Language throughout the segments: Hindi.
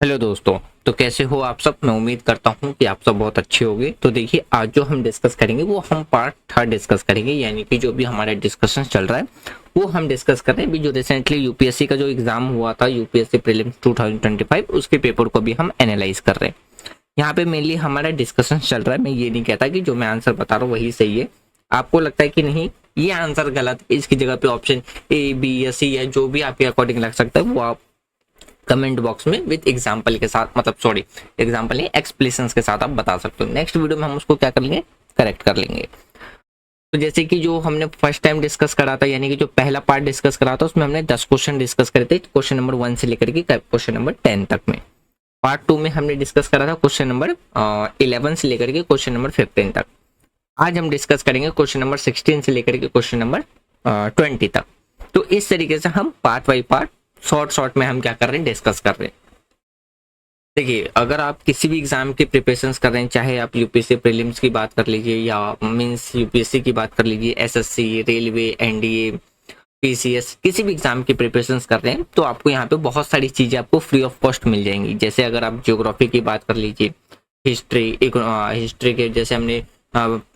हेलो दोस्तों। तो कैसे हो आप सब। मैं उम्मीद करता हूं कि आप सब बहुत अच्छे होंगे। तो देखिए, आज जो हम डिस्कस करेंगे वो हम पार्ट थर्ड डिस्कस करेंगे, यानी कि जो भी हमारा डिस्कशन चल रहा है वो हम डिस्कस कर रहे हैं। अभी जो रिसेंटली यूपीएससी का जो एग्जाम हुआ था, यूपीएससी प्रीलिम्स 2025, उसके पेपर को भी हम एनालाइज कर रहे हैं। यहाँ पे मेनली हमारा डिस्कशन चल रहा है। मैं ये नहीं कहता कि जो मैं आंसर बता रहा हूँ वही सही है। आपको लगता है कि नहीं ये आंसर गलत है, इसकी जगह पे ऑप्शन ए बी या सी है, जो भी आपके अकॉर्डिंग लग सकता है वो आप कमेंट बॉक्स में विद एग्जांपल के साथ, मतलब सॉरी एग्जांपल नहीं, एक्सप्लेनेशंस के साथ आप बता सकते हो। नेक्स्ट वीडियो में हम उसको क्या कर लेंगे, करेक्ट कर लेंगे। तो जैसे कि जो हमने फर्स्ट टाइम डिस्कस करा था, यानी कि जो पहला पार्ट डिस्कस करा था, उसमें हमने 10 क्वेश्चन डिस्कस करे थे, क्वेश्चन नंबर 1 से लेकर के क्वेश्चन नंबर 10 तक में। पार्ट 2 में हमने डिस्कस करा था क्वेश्चन नंबर 11 से लेकर के क्वेश्चन नंबर 15 तक। आज हम डिस्कस करेंगे क्वेश्चन नंबर 16 से लेकर के क्वेश्चन नंबर 20 तक। तो इस तरीके से हम पार्ट बाई पार्ट शॉर्ट में हम क्या कर रहे हैं, डिस्कस कर रहे हैं। देखिए, अगर आप किसी भी एग्जाम की प्रिपरेशंस कर रहे हैं, चाहे आप यूपीएससी प्रीलिम्स की बात कर लीजिए या मींस यूपीएससी की बात कर लीजिए, एसएससी, रेलवे, एनडीए, पीसीएस, किसी भी एग्जाम की प्रिपरेशंस कर रहे हैं, तो आपको यहाँ पे बहुत सारी चीजें आपको फ्री ऑफ कॉस्ट मिल जाएंगी। जैसे अगर आप ज्योग्राफी की बात कर लीजिए, हिस्ट्री के जैसे हमने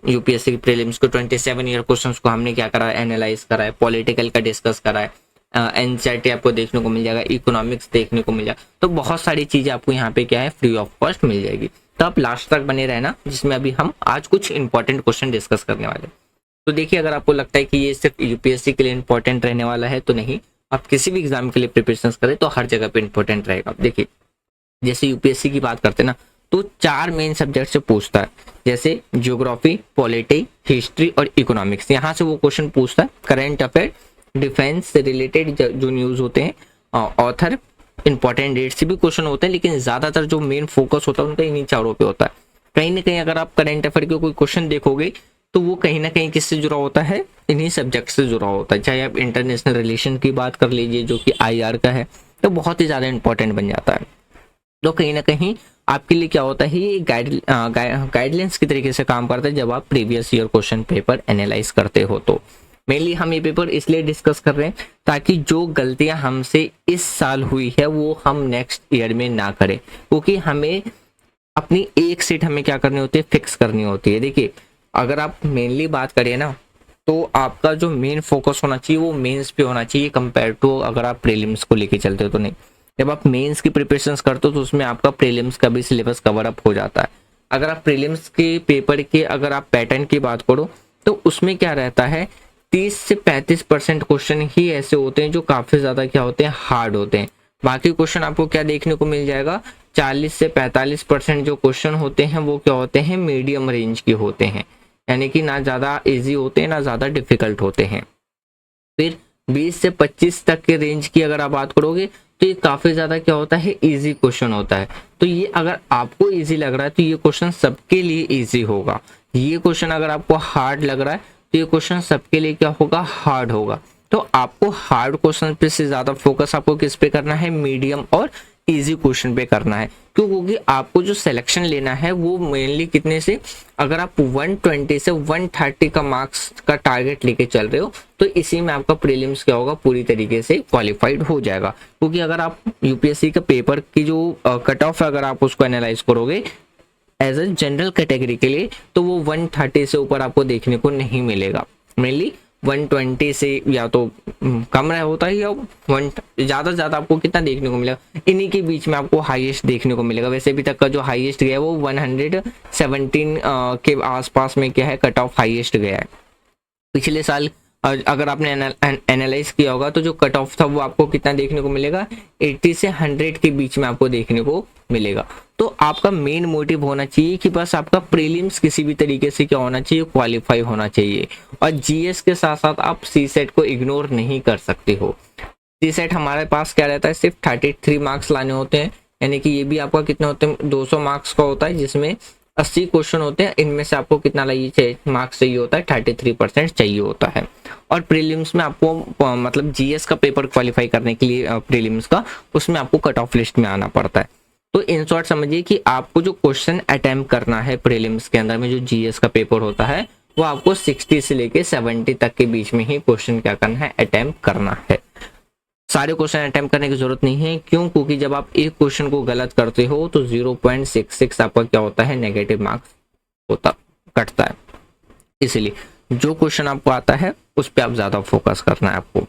यूपीएससी की प्रीलिम्स को 27 ईयर क्वेश्चंस को हमने क्या करा है, एनालाइज करा है, पॉलिटिकल का डिस्कस करा है, एनसीईआरटी आपको देखने को मिल जाएगा, इकोनॉमिक्स देखने को मिल जाएगा। तो बहुत सारी चीजें आपको यहाँ पे क्या है, फ्री ऑफ कॉस्ट मिल जाएगी। तो आप लास्ट तक बने रहना, जिसमें अभी हम आज कुछ इंपॉर्टेंट क्वेश्चन डिस्कस करने वाले हैं। तो देखिए, अगर आपको लगता है कि ये सिर्फ यूपीएससी के लिए इंपॉर्टेंट रहने वाला है, तो नहीं, आप किसी भी एग्जाम के लिए प्रिपरेशन करें तो हर जगह पे इंपॉर्टेंट रहेगा। देखिए, जैसे यूपीएससी की बात करते हैं ना, तो 4 मेन सब्जेक्ट से पूछता है, जैसे ज्योग्राफी, पॉलिटी, हिस्ट्री और इकोनॉमिक्स। यहाँ से वो क्वेश्चन पूछता है। करंट अफेयर, डिफेंस से रिलेटेड जो न्यूज होते हैं, ऑथर, इंपॉर्टेंट डेट से भी क्वेश्चन होते हैं, लेकिन ज्यादातर जो मेन फोकस होता है उनका इन्हीं चारों पे होता है। कहीं ना कहीं अगर आप करंट अफेयर के कोई क्वेश्चन देखोगे तो वो कहीं ना कहीं किससे जुड़ा होता है, इन्हीं सब्जेक्ट से जुड़ा होता है। चाहे आप इंटरनेशनल रिलेशन की बात कर लीजिए, जो कि आईआर का है, तो बहुत ही ज्यादा इंपॉर्टेंट बन जाता है। तो कहीं ना कहीं आपके लिए क्या होता है, ये गाइडलाइंस की तरीके से काम करता है जब आप previous year question paper analyse करते हो। तो मेनली हम ये पेपर इसलिए डिस्कस कर रहे हैं ताकि जो गलतियां हमसे इस साल हुई है वो हम नेक्स्ट ईयर में ना करें, क्योंकि हमें अपनी एक सीट हमें क्या करनी होती है, फिक्स करनी होती है। देखिए, अगर आप मेनली बात करें ना, तो आपका जो मेन फोकस होना चाहिए वो मेंस पे होना चाहिए, कंपेयर टू अगर आप प्रीलिम्स को लेके चलते हो तो नहीं। जब आप मेंस की प्रिपरेशंस करते हो तो उसमें आपका प्रीलिम्स का भी सिलेबस कवर अप हो जाता है। अगर आप प्रीलिम्स के पेपर के अगर आप पैटर्न की बात करो तो उसमें क्या रहता है, 30 से 35% क्वेश्चन ही ऐसे होते हैं जो काफी ज्यादा क्या होते हैं, हार्ड होते हैं। बाकी क्वेश्चन आपको क्या देखने को मिल जाएगा, 40 से 45% जो क्वेश्चन होते हैं वो क्या होते हैं, मीडियम रेंज के होते हैं, यानी कि ना ज्यादा इजी होते हैं ना ज्यादा डिफिकल्ट होते हैं। फिर 20 से 25 तक के रेंज की अगर आप बात करोगे तो ये काफी ज्यादा क्या होता है, इजी क्वेश्चन होता है। तो ये अगर आपको इजी लग रहा है तो ये क्वेश्चन सबके लिए इजी होगा। ये क्वेश्चन अगर आपको हार्ड लग रहा है तो ये क्वेश्चन सबके लिए क्या होगा, हार्ड होगा। तो आपको हार्ड क्वेश्चन पे से ज्यादा फोकस आपको किस पे करना है, मीडियम और इजी क्वेश्चन पे करना है। क्यों? क्योंकि आपको जो सिलेक्शन लेना है वो मेनली कितने से, अगर आप 120 से 130 का मार्क्स का टारगेट लेके चल रहे हो तो इसी में आपका प्रीलिम्स क्या होगा, पूरी तरीके से क्वालिफाइड हो जाएगा। क्योंकि अगर आप यूपीएससी का पेपर की जो कट ऑफ है, अगर आप उसको एनालाइज करोगे एज ए जनरल कैटेगरी के लिए, तो वो 130 से ऊपर आपको देखने को नहीं मिलेगा। मेनली 120 से या तो कम रहा होता है, या ज्यादा से ज्यादा आपको कितना देखने को मिलेगा, इन्हीं के बीच में आपको हाईएस्ट देखने को मिलेगा। वैसे अभी तक का जो हाईएस्ट गया है वो 117 के आसपास में क्या है, कट ऑफ हाईएस्ट गया है। पिछले साल अगर आपने एनालाइज किया होगा तो जो कट ऑफ था वो आपको कितना देखने को मिलेगा, 80 से 100 के बीच में आपको देखने को मिलेगा। तो आपका मेन मोटिव होना चाहिए कि बस आपका प्रीलिम्स किसी भी तरीके से क्या होना चाहिए, क्वालिफाई होना चाहिए। और जीएस के साथ साथ आप सी सेट को इग्नोर नहीं कर सकते हो। सी सेट हमारे पास क्या रहता है, सिर्फ 33 मार्क्स लाने होते हैं, यानी कि ये भी आपका कितने होते हैं, 200 मार्क्स का होता है, जिसमें 80 क्वेश्चन होते हैं। इनमें से आपको कितना मार्क्स चाहिए होता है, 33% चाहिए होता है। और प्रीलिम्स में आपको मतलब जीएस का पेपर क्वालिफाई करने के लिए प्रीलिम्स का, उसमें आपको कट ऑफ लिस्ट में आना पड़ता है। तो इन शॉर्ट समझिए कि आपको जो क्वेश्चन अटेम्प्ट करना है प्रीलिम्स के अंदर में, जो जीएस का पेपर होता है, वो आपको 60 से लेके 70 तक के बीच में ही क्वेश्चन क्या करना है, अटेम्प्ट करना है। सारे क्वेश्चन अटेम्प्ट करने की जरूरत नहीं है। क्यों? क्योंकि जब आप एक क्वेश्चन को गलत करते हो तो 0.66 आपका क्या होता है, नेगेटिव मार्क्स होता कटता है। इसलिए जो क्वेश्चन आपको आता है उस पर आप ज्यादा फोकस करना है आपको।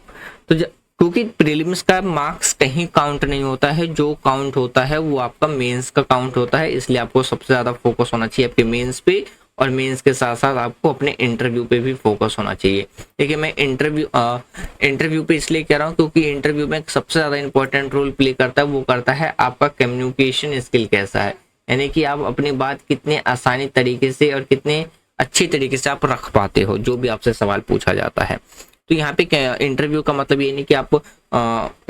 तो क्योंकि प्रीलिम्स का मार्क्स कहीं काउंट नहीं होता है, जो काउंट होता है वो आपका मेंस का काउंट होता है। इसलिए आपको सबसे ज्यादा फोकस होना चाहिए आपके मेंस पे, और मेंस के साथ साथ आपको अपने इंटरव्यू पे भी फोकस होना चाहिए। देखिए मैं इंटरव्यू पे इसलिए कह रहा हूँ क्योंकि इंटरव्यू में सबसे ज्यादा इंपॉर्टेंट रोल प्ले करता है, वो करता है आपका कम्युनिकेशन स्किल कैसा है, यानी कि आप अपनी बात कितने आसानी तरीके से और कितने अच्छी तरीके से आप रख पाते हो जो भी आपसे सवाल पूछा जाता है। तो यहाँ पे इंटरव्यू का मतलब ये नहीं कि आप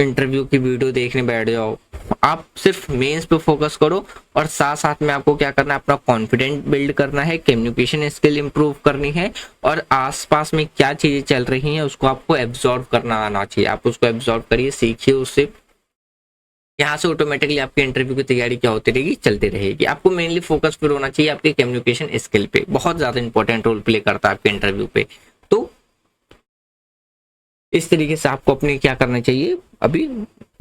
इंटरव्यू की वीडियो देखने बैठ जाओ, आप सिर्फ मेंस पे फोकस करो, और साथ साथ में आपको क्या करना है, अपना कॉन्फिडेंस बिल्ड करना है, कम्युनिकेशन स्किल इंप्रूव करनी है, और आसपास में क्या चीजें चल रही हैं उसको आपको एब्जॉर्व करना आना चाहिए। आप उसको एब्जॉर्व करिए, सीखिए उससे। यहाँ से ऑटोमेटिकली आपकी इंटरव्यू की तैयारी क्या होती रहेगी, चलती रहेगी। आपको मेनली फोकस फिर होना चाहिए आपके कम्युनिकेशन स्किल पे, बहुत ज्यादा इंपॉर्टेंट रोल प्ले करता है आपके इंटरव्यू पे। तो इस तरीके से आपको अपने क्या करना चाहिए, अभी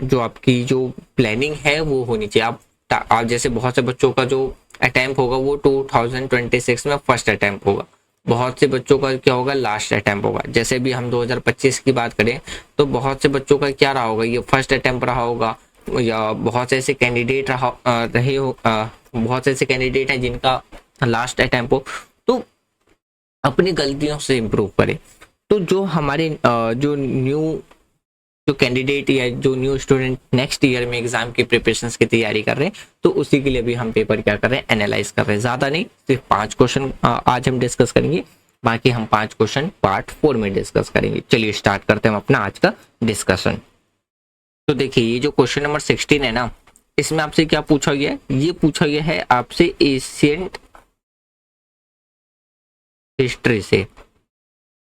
जो आपकी जो प्लानिंग है वो होनी चाहिए। आप जैसे बहुत से बच्चों का जो अटेम्प्ट होगा वो 2026 में फर्स्ट अटेम्प्ट होगा, बहुत से बच्चों का क्या होगा, लास्ट अटेम्प्ट होगा। जैसे भी हम 2025 की बात करें तो बहुत से बच्चों का क्या रहा होगा, ये फर्स्ट अटेम्प्ट रहा होगा, या बहुत से ऐसे कैंडिडेट बहुत से ऐसे कैंडिडेट हैं जिनका लास्ट अटेम्प्ट हो। तो अपनी गलतियों से इम्प्रूव करें। तो जो हमारे जो कैंडिडेट या जो न्यू स्टूडेंट नेक्स्ट ईयर में एग्जाम की प्रिपरेशंस की तैयारी कर रहे हैं, तो उसी के लिए भी हम पेपर क्या कर रहे हैं, एनालाइज कर रहे हैं। ज्यादा नहीं, सिर्फ 5 क्वेश्चन आज हम डिस्कस करेंगे, बाकी हम 5 क्वेश्चन पार्ट 4 में डिस्कस करेंगे। चलिए स्टार्ट करते हैं हम अपना आज का डिस्कशन। तो देखिए ये जो क्वेश्चन नंबर 16 है ना, इसमें आपसे क्या पूछा गया है, ये पूछा गया है आपसे एशियंट हिस्ट्री से।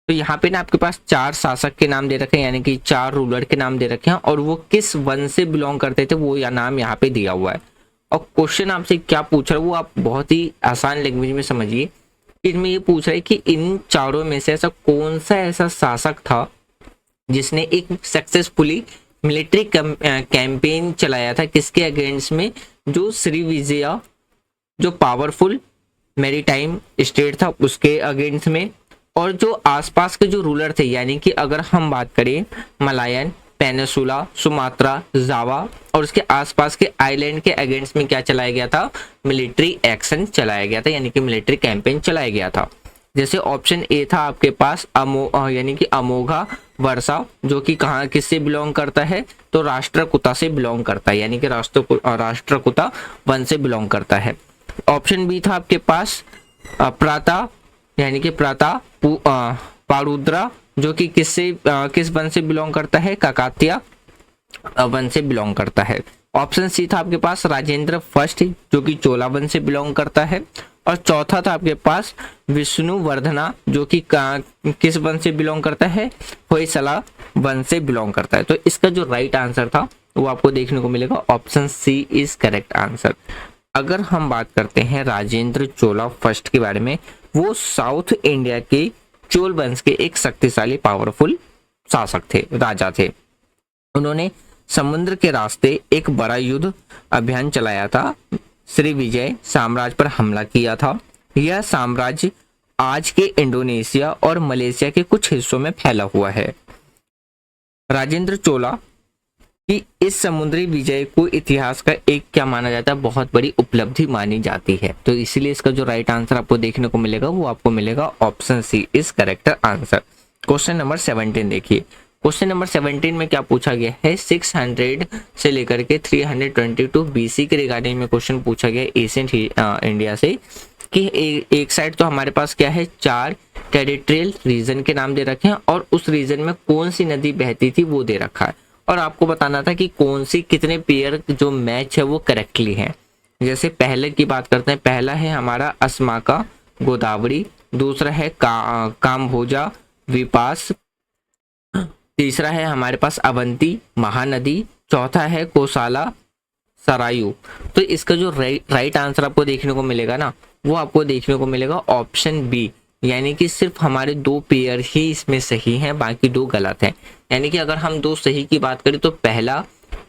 तो यहाँ पे ना आपके पास 4 शासक के नाम दे रखे हैं, यानी कि 4 रूलर के नाम दे रखे हैं, और वो किस वन से बिलोंग करते थे वो या नाम यहाँ पे दिया हुआ है। और क्वेश्चन आपसे क्या पूछ रहा है वो आप बहुत ही आसान लैंग्वेज में समझिए। इसमें ये पूछ रहा है कि इन चारों में से ऐसा कौन सा ऐसा शासक था जिसने एक सक्सेसफुली मिलिट्री कैंपेन चलाया था, किसके अगेंस्ट में, जो श्रीविजया जो पावरफुल मैरीटाइम स्टेट था उसके अगेंस्ट में, और जो आसपास के जो रूलर थे, यानी कि अगर हम बात करें मलायन, पेनिसुला, सुमात्रा, जावा और उसके आसपास के आइलैंड के अगेंस्ट में क्या चलाया गया था, मिलिट्री एक्शन चलाया गया था, यानी कि मिलिट्री कैंपेन चलाया गया था। जैसे ऑप्शन ए था आपके पास यानी कि अमोघा वर्षा, जो कि कहाँ किससे बिलोंग करता है, तो राष्ट्रकूटा से बिलोंग करता है, यानी कि राष्ट्रकूटा वन से बिलोंग करता है। ऑप्शन बी था आपके पास प्राता, यानी कि प्राता पारुद्रा, जो कि किस वन से बिलोंग करता है, काकातिया वन से बिलोंग करता है। ऑप्शन सी था आपके पास राजेंद्र फर्स्ट, जो कि चोला वन से बिलोंग करता है। और चौथा था आपके पास विष्णुवर्धना, जो कि किस वन से बिलोंग करता है, होयसला वन से बिलोंग करता है। तो इसका जो राइट आंसर था वो आपको देखने को मिलेगा option C is correct answer. अगर हम बात करते हैं राजेंद्र चोला फर्स्ट के बारे में, वो साउथ इंडिया के चोल वंश के एक शक्तिशाली पावरफुल शासक थे, राजा थे। उन्होंने समुद्र के रास्ते एक बड़ा युद्ध अभियान चलाया था, श्री विजय साम्राज्य पर हमला किया था। यह साम्राज्य आज के इंडोनेशिया और मलेशिया के कुछ हिस्सों में फैला हुआ है। राजेंद्र चोला कि इस समुद्री विजय को इतिहास का एक क्या माना जाता है, बहुत बड़ी उपलब्धि मानी जाती है। तो इसीलिए इसका जो राइट आंसर आपको देखने को मिलेगा वो आपको मिलेगा option C is correct answer. Question number 17 देखिए। क्वेश्चन नंबर 17 में क्या पूछा गया है, 600 से लेकर के 322 बीसी के रिगार्डिंग में क्वेश्चन पूछा गया एशियंट इंडिया से, कि एक साइड तो हमारे पास क्या है, 4 टेरिटोरियल रीजन के नाम दे रखे हैं, और उस रीजन में कौन सी नदी बहती थी वो दे रखा है, और आपको बताना था कि कौन सी कितने पेयर जो मैच है वो करेक्टली है। जैसे पहले की बात करते हैं, पहला है हमारा अस्माका गोदावरी, दूसरा है कामभोजा विपास, तीसरा है हमारे पास अवंती महानदी, चौथा है कोसाला सरायू। तो इसका जो राइट आंसर आपको देखने को मिलेगा ना, वो आपको देखने को मिलेगा ऑप्शन बी, यानी कि सिर्फ हमारे 2 पेयर ही इसमें सही हैं, बाकी 2 गलत हैं। यानी कि अगर हम 2 सही की बात करें तो पहला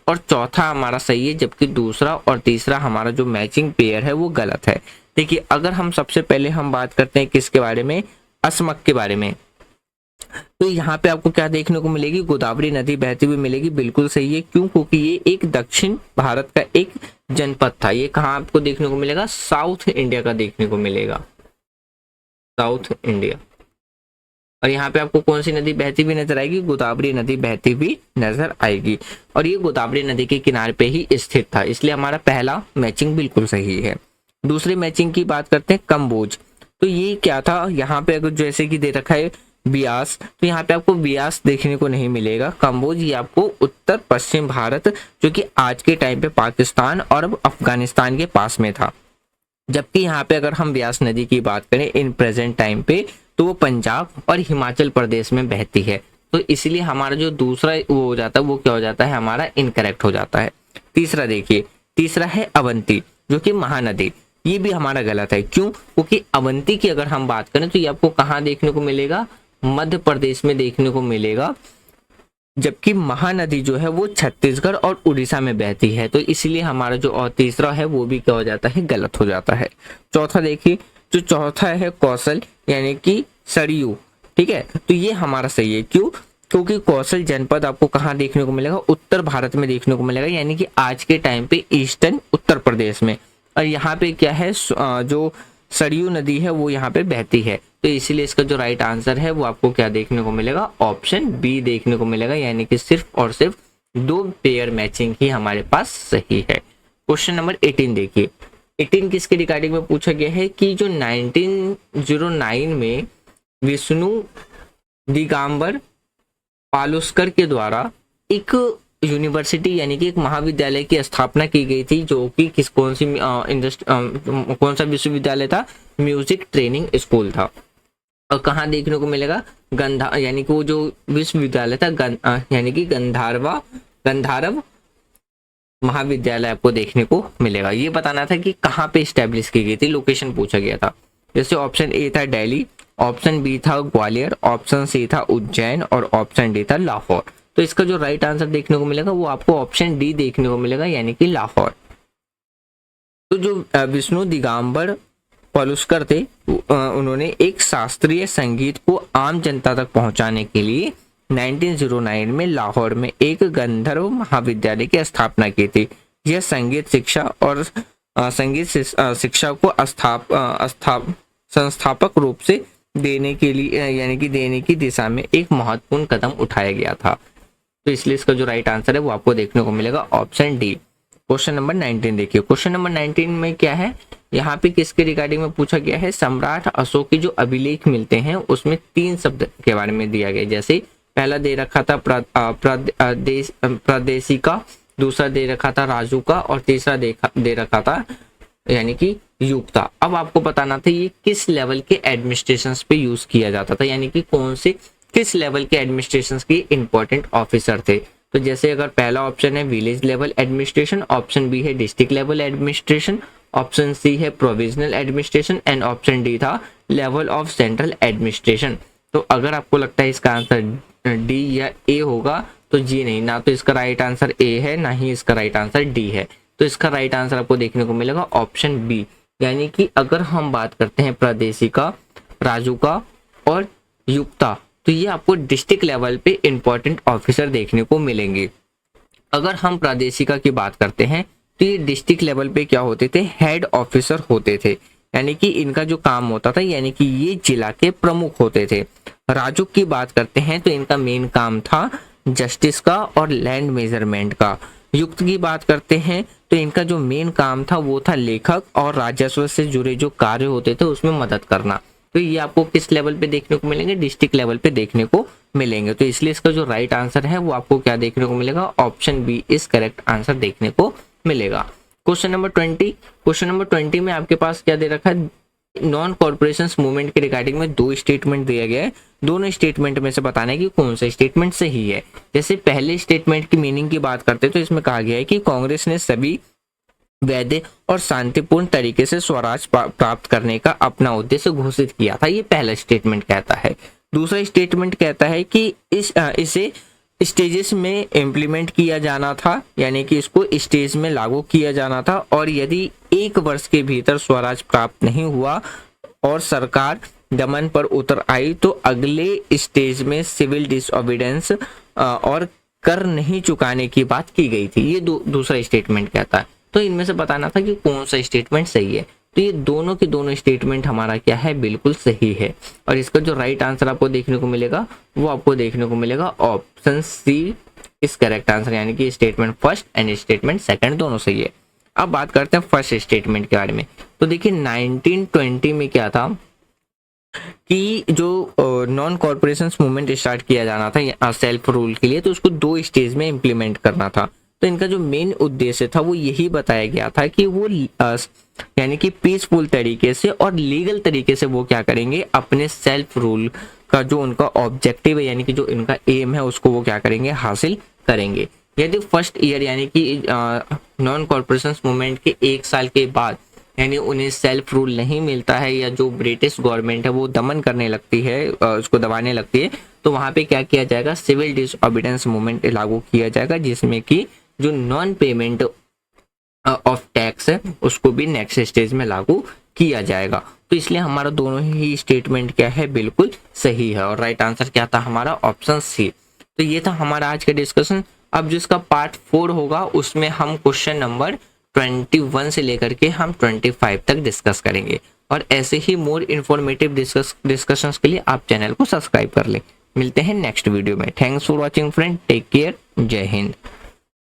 और चौथा हमारा सही है, जबकि दूसरा और तीसरा हमारा जो मैचिंग पेयर है वो गलत है। देखिए, अगर हम सबसे पहले हम बात करते हैं किसके बारे में, असमक के बारे में, तो यहाँ पे आपको क्या देखने को मिलेगी, गोदावरी नदी बहती हुई मिलेगी। बिल्कुल सही है। क्यों? क्योंकि ये एक दक्षिण भारत का एक जनपद था। ये कहाँ आपको देखने को मिलेगा, साउथ इंडिया का देखने को मिलेगा, साउथ इंडिया। और यहाँ पे आपको कौन सी नदी बहती हुई नजर आएगी, गोदावरी नदी बहती हुई नजर आएगी। और ये गोदावरी नदी के किनारे पे ही स्थित था, इसलिए हमारा पहला मैचिंग बिल्कुल सही है। दूसरे मैचिंग की बात करते हैं, कंबोज। तो ये क्या था, यहाँ पे अगर जैसे कि दे रखा है बियास, तो यहाँ पे आपको बियास देखने को नहीं मिलेगा। कंबोज ये आपको उत्तर पश्चिम भारत, जो कि आज के टाइम पे पाकिस्तान और अब अफगानिस्तान के पास में था। जबकि यहाँ पे अगर हम ब्यास नदी की बात करें इन प्रेजेंट टाइम पे, तो वो पंजाब और हिमाचल प्रदेश में बहती है। तो इसलिए हमारा जो दूसरा वो हो जाता है, वो क्या हो जाता है, हमारा इनकरेक्ट हो जाता है। तीसरा देखिए, तीसरा है अवंती, जो कि महानदी। ये भी हमारा गलत है। क्यों? क्योंकि अवंती की अगर हम बात करें तो ये आपको कहाँ देखने को मिलेगा, मध्य प्रदेश में देखने को मिलेगा। जबकि महानदी जो है वो छत्तीसगढ़ और उड़ीसा में बहती है। तो इसलिए हमारा जो और तीसरा है वो भी क्या हो जाता है, गलत हो जाता है। चौथा देखिए, जो चौथा है कौशल यानी कि सरयू, ठीक है, तो ये हमारा सही है। क्यों? क्योंकि कौशल जनपद आपको कहाँ देखने को मिलेगा, उत्तर भारत में देखने को मिलेगा, यानी कि आज के टाइम पे ईस्टर्न उत्तर प्रदेश में। और यहाँ पे क्या है, जो सरयू नदी है वो यहाँ पे बहती है। तो इसलिए इसका जो राइट आंसर है वो आपको क्या देखने को मिलेगा, ऑप्शन बी देखने को मिलेगा, यानी कि सिर्फ और सिर्फ 2 पेयर मैचिंग ही हमारे पास सही है। क्वेश्चन नंबर 18 देखिए। 18 किसके रिगार्डिंग में पूछा गया है कि जो 1909 में विष्णु दिगंबर पालुस्कर के द्वारा एक यूनिवर्सिटी यानी कि एक महाविद्यालय की स्थापना की गई थी, जो कि कौन सा विश्वविद्यालय था, म्यूजिक ट्रेनिंग स्कूल था। और कहाँ देखने को मिलेगा, गंधा यानी कि वो जो विश्वविद्यालय था यानी कि गंधर्व महाविद्यालय आपको देखने को मिलेगा। ये बताना था कि कहाँ पे स्टैब्लिश की गई थी, लोकेशन पूछा गया था। जैसे ऑप्शन ए था दिल्ली, ऑप्शन बी था ग्वालियर, ऑप्शन सी था उज्जैन और ऑप्शन डी था लाहौर। तो इसका जो राइट आंसर देखने को मिलेगा वो आपको ऑप्शन डी देखने को मिलेगा, यानी कि लाहौर। तो जो विष्णु दिगंबर पालुस्कर थे, उन्होंने एक शास्त्रीय संगीत को आम जनता तक पहुंचाने के लिए 1909 में लाहौर में एक गंधर्व महाविद्यालय की स्थापना की थी। यह संगीत शिक्षा और संगीत शिक्षा को संस्थापक रूप से देने के लिए यानी कि देने की दिशा में एक महत्वपूर्ण कदम उठाया गया था। तो इसलिए इसका जो राइट आंसर है वो आपको देखने को मिलेगा ऑप्शन डी। क्वेश्चन नंबर 19 देखिए। क्वेश्चन नंबर 19 में क्या है, यहाँ पे किसके रिगार्डिंग में पूछा गया है, सम्राट अशोक के जो अभिलेख मिलते हैं उसमें 3 शब्द के बारे में दिया गया। जैसे पहला दे रखा था प्रादेशिका, दूसरा दे रखा था राजुका और तीसरा दे रखा था यानी कि युक्ता। अब आपको बताना था ये किस लेवल के एडमिनिस्ट्रेशन पे यूज किया जाता था, यानी कि कौन से किस लेवल के एडमिनिस्ट्रेशन के इंपॉर्टेंट ऑफिसर थे। तो जैसे अगर पहला ऑप्शन है village level administration, option B है district level administration, option C है provisional administration and option D था लेवल ऑफ सेंट्रल एडमिनिस्ट्रेशन। तो अगर आपको लगता है इसका आंसर डी या ए होगा तो जी नहीं, ना तो इसका राइट आंसर ए है ना ही इसका राइट आंसर डी है। तो इसका राइट आंसर आपको देखने को मिलेगा ऑप्शन बी, यानी कि अगर हम बात करते हैं प्रादेशिका, राजुका और युक्ता, तो ये आपको डिस्ट्रिक्ट लेवल पे इंपॉर्टेंट ऑफिसर देखने को मिलेंगे। अगर हम प्रादेशिका की बात करते हैं तो ये डिस्ट्रिक्ट लेवल पे क्या होते थे, हेड ऑफिसर होते थे, यानी कि इनका जो काम होता था यानी कि ये जिला के प्रमुख होते थे। राजुक की बात करते हैं तो इनका मेन काम था जस्टिस का और लैंड मेजरमेंट का। युक्त की बात करते हैं तो इनका जो मेन काम था वो था लेखक और राजस्व से जुड़े जो कार्य होते थे उसमें मदद करना। तो ये आपको किस लेवल पे देखने को मिलेंगे, डिस्ट्रिक्ट लेवल पे देखने को मिलेंगे। तो इसलिए इसका जो राइट आंसर है वो आपको क्या देखने को मिलेगा, ऑप्शन बी इस करेक्ट आंसर देखने को मिलेगा। Question number 20। क्वेश्चन नंबर 20 में आपके पास क्या दे रखा है, नॉन कॉर्पोरेशन मूवमेंट के रिगार्डिंग में 2 स्टेटमेंट दिया गया है। दोनों स्टेटमेंट में से बताना है कि कौन सा स्टेटमेंट सही है। जैसे पहले स्टेटमेंट की मीनिंग की बात करते हैं तो इसमें कहा गया है कि कांग्रेस ने सभी वैध और शांतिपूर्ण तरीके से स्वराज प्राप्त करने का अपना उद्देश्य घोषित किया था। ये पहला स्टेटमेंट कहता है। दूसरा स्टेटमेंट कहता है कि इसे स्टेजेस में इम्प्लीमेंट किया जाना था, यानी कि इसको स्टेज में लागू किया जाना था, और यदि 1 वर्ष के भीतर स्वराज प्राप्त नहीं हुआ और सरकार दमन पर उतर आई तो अगले स्टेज में सिविल डिसओबीडियंस और कर नहीं चुकाने की बात की गई थी। ये दूसरा स्टेटमेंट कहता है। तो इनमें से बताना था कि कौन सा स्टेटमेंट सही है। तो ये दोनों के दोनों स्टेटमेंट हमारा क्या है, बिल्कुल सही है। और इसका जो राइट आंसर आपको देखने को मिलेगा वो आपको देखने को मिलेगा ऑप्शन सी इस करेक्ट आंसर, यानी कि statement first and statement second दोनों सही है। अब बात करते हैं फर्स्ट स्टेटमेंट के बारे में। तो देखिए 1920 में क्या था कि जो नॉन कॉर्पोरेशन मूवमेंट स्टार्ट किया जाना था सेल्फ रूल के लिए, तो उसको 2 स्टेज में इम्प्लीमेंट करना था। तो इनका जो मेन उद्देश्य था वो यही बताया गया था कि वो यानी कि पीसफुल तरीके से और लीगल तरीके से वो क्या करेंगे, अपने सेल्फ रूल का जो उनका ऑब्जेक्टिव है, यानी कि जो इनका एम है, उसको वो क्या करेंगे, हासिल करेंगे। यदि फर्स्ट ईयर यानी कि नॉन कॉर्पोरेशन मूवमेंट के 1 साल के बाद यानी उन्हें सेल्फ रूल नहीं मिलता है या जो ब्रिटिश गवर्नमेंट है वो दमन करने लगती है, उसको दबाने लगती है, तो वहाँ पे क्या किया जाएगा, सिविल डिसओबीडियंस मूवमेंट लागू किया जाएगा, जिसमें कि जो नॉन पेमेंट ऑफ टैक्स है उसको भी नेक्स्ट स्टेज में लागू किया जाएगा। तो इसलिए हमारा दोनों ही स्टेटमेंट क्या है, बिल्कुल सही है। और राइट आंसर क्या था हमारा, ऑप्शन सी। तो ये था हमारा आज का डिस्कशन। अब जिसका पार्ट 4 होगा उसमें हम क्वेश्चन नंबर 21 से लेकर के हम 25 तक डिस्कस करेंगे। और ऐसे ही मोर इन्फॉर्मेटिव डिस्कशंस के लिए आप चैनल को सब्सक्राइब कर लें। मिलते हैं नेक्स्ट वीडियो में। Thanks for watching friend, take care, जय हिंद।